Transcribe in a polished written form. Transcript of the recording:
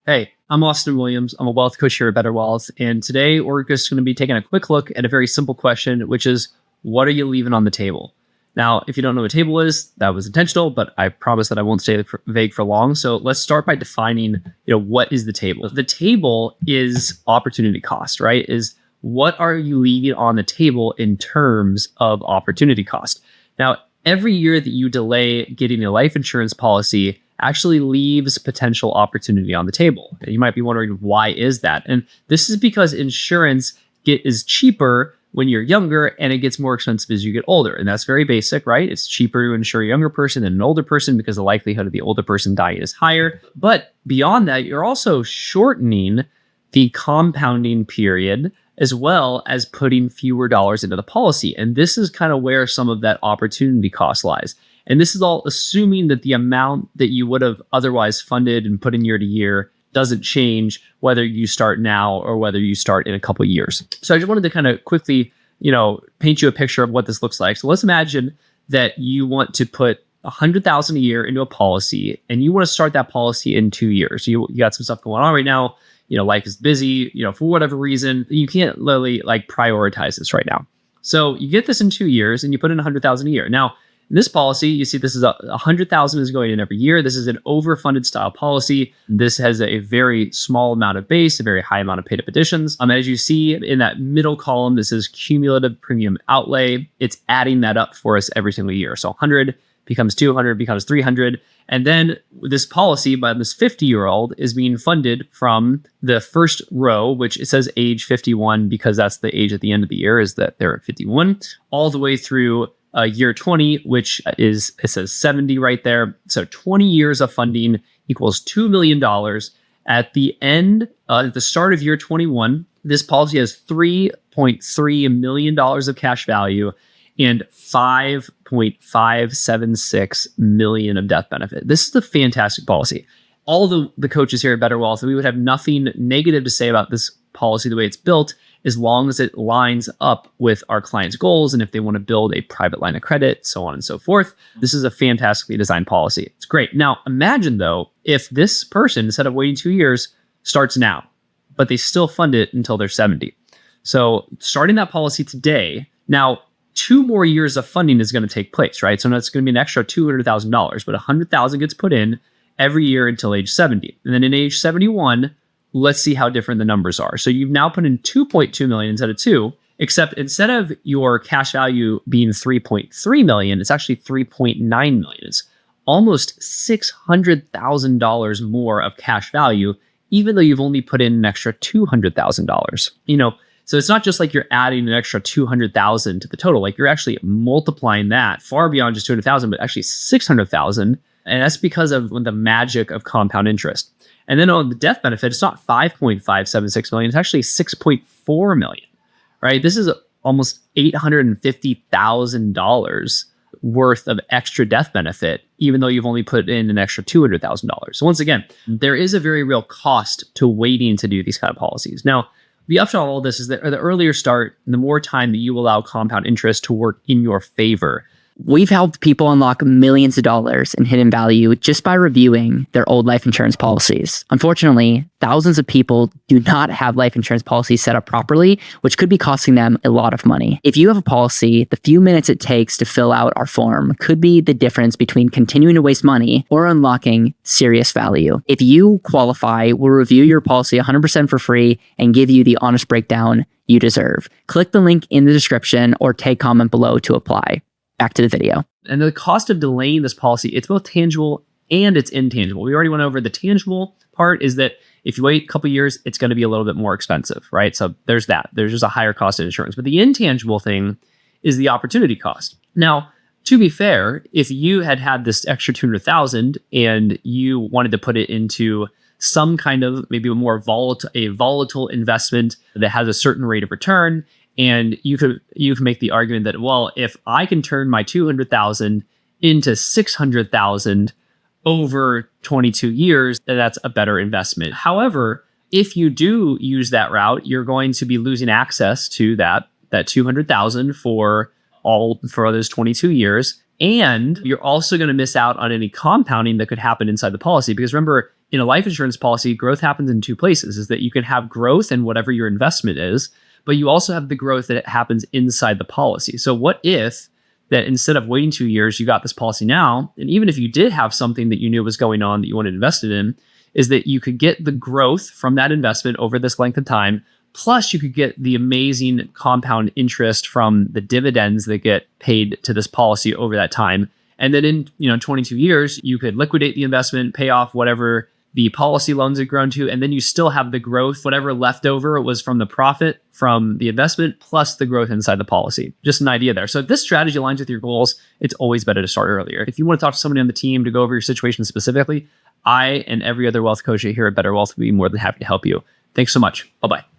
Hey, I'm Austin Williams. I'm a wealth coach here at Better Wealth. And today we're just going to be taking a quick look at a very simple question, which is, what are you leaving on the table? Now, if you don't know what a table is, that was intentional, but I promise that I won't stay vague for long. So let's start by defining, what is the table? The table is opportunity cost, right? Is what are you leaving on the table in terms of opportunity cost? Now, every year that you delay getting a life insurance policy actually leaves potential opportunity on the table. And you might be wondering, why is that? And this is because insurance is cheaper when you're younger and it gets more expensive as you get older. And that's very basic, right? It's cheaper to insure a younger person than an older person because the likelihood of the older person dying is higher. But beyond that, you're also shortening the compounding period as well as putting fewer dollars into the policy. And this is kind of where some of that opportunity cost lies. And this is all assuming that the amount that you would have otherwise funded and put in year to year doesn't change whether you start now or whether you start in a couple of years. So I just wanted to kind of quickly, paint you a picture of what this looks like. So let's imagine that you want to put $100,000 a year into a policy and you want to start that policy in 2 years. You got some stuff going on right now. Life is busy, for whatever reason, you can't literally prioritize this right now. So you get this in 2 years and you put in $100,000 a year. Now, in this policy, you see this is $100,000 is going in every year. This is an overfunded style policy. This has a very small amount of base, a very high amount of paid up additions. As you see in that middle column, this is cumulative premium outlay. It's adding that up for us every single year. So 100 becomes 200, becomes 300. And then this policy by this 50-year-old is being funded from the first row, which it says age 51 because that's the age at the end of the year, is that they're at 51, all the way through year 20, which is, it says 70 right there. So 20 years of funding equals $2 million. At the end, at the start of year 21, this policy has $3.3 million of cash value and $5.576 million of death benefit. This is a fantastic policy. All the coaches here at Better Wealth, we would have nothing negative to say about this policy the way it's built, as long as it lines up with our clients' goals and if they want to build a private line of credit, so on and so forth. This is a fantastically designed policy. It's great. Now, imagine though, if this person, instead of waiting 2 years, starts now, but they still fund it until they're 70. So starting that policy today, now 2 more years of funding is going to take place, right? So that's going to be an extra $200,000, but $100,000 gets put in every year until age 70. And then in age 71, let's see how different the numbers are. So you've now put in 2.2 million instead of 2, except instead of your cash value being 3.3 million, it's actually 3.9 million. It's almost $600,000 more of cash value, even though you've only put in an extra $200,000. So it's not just like you're adding an extra 200,000 to the total, like you're actually multiplying that far beyond just 200,000, but actually 600,000. And that's because of the magic of compound interest. And then on the death benefit, it's not 5.576 million, it's actually 6.4 million, right? This is almost $850,000 worth of extra death benefit, even though you've only put in an extra $200,000. So once again, there is a very real cost to waiting to do these kind of policies. Now, the upshot of all this is that the earlier start, the more time that you allow compound interest to work in your favor. We've helped people unlock millions of dollars in hidden value just by reviewing their old life insurance policies. Unfortunately, thousands of people do not have life insurance policies set up properly, which could be costing them a lot of money. If you have a policy, the few minutes it takes to fill out our form could be the difference between continuing to waste money or unlocking serious value. If you qualify, we'll review your policy 100% for free and give you the honest breakdown you deserve. Click the link in the description or take comment below to apply. Back to the video. And the cost of delaying this policy, it's both tangible and it's intangible. We already went over the tangible part is that if you wait a couple years, it's going to be a little bit more expensive, right? So there's that. There's just a higher cost of insurance. But the intangible thing is the opportunity cost. Now, to be fair, if you had this extra 200,000 and you wanted to put it into some kind of maybe a volatile investment that has a certain rate of return, and you can make the argument that, well, if I can turn my 200,000 into 600,000 over 22 years, then that's a better investment. However, if you do use that route, you're going to be losing access to that 200,000 for those 22 years. And you're also going to miss out on any compounding that could happen inside the policy. Because remember, in a life insurance policy, growth happens in two places, is that you can have growth in whatever your investment is, but you also have the growth that happens inside the policy. So what if that instead of waiting 2 years, you got this policy now, and even if you did have something that you knew was going on that you wanted invested in, is that you could get the growth from that investment over this length of time, plus you could get the amazing compound interest from the dividends that get paid to this policy over that time. And then in 22 years, you could liquidate the investment, pay off whatever the policy loans had grown to, and then you still have the growth, whatever left over was from the profit from the investment plus the growth inside the policy. Just an idea there. So if this strategy aligns with your goals, it's always better to start earlier. If you want to talk to somebody on the team to go over your situation specifically, I and every other wealth coach here at Better Wealth would be more than happy to help you. Thanks so much. Bye-bye.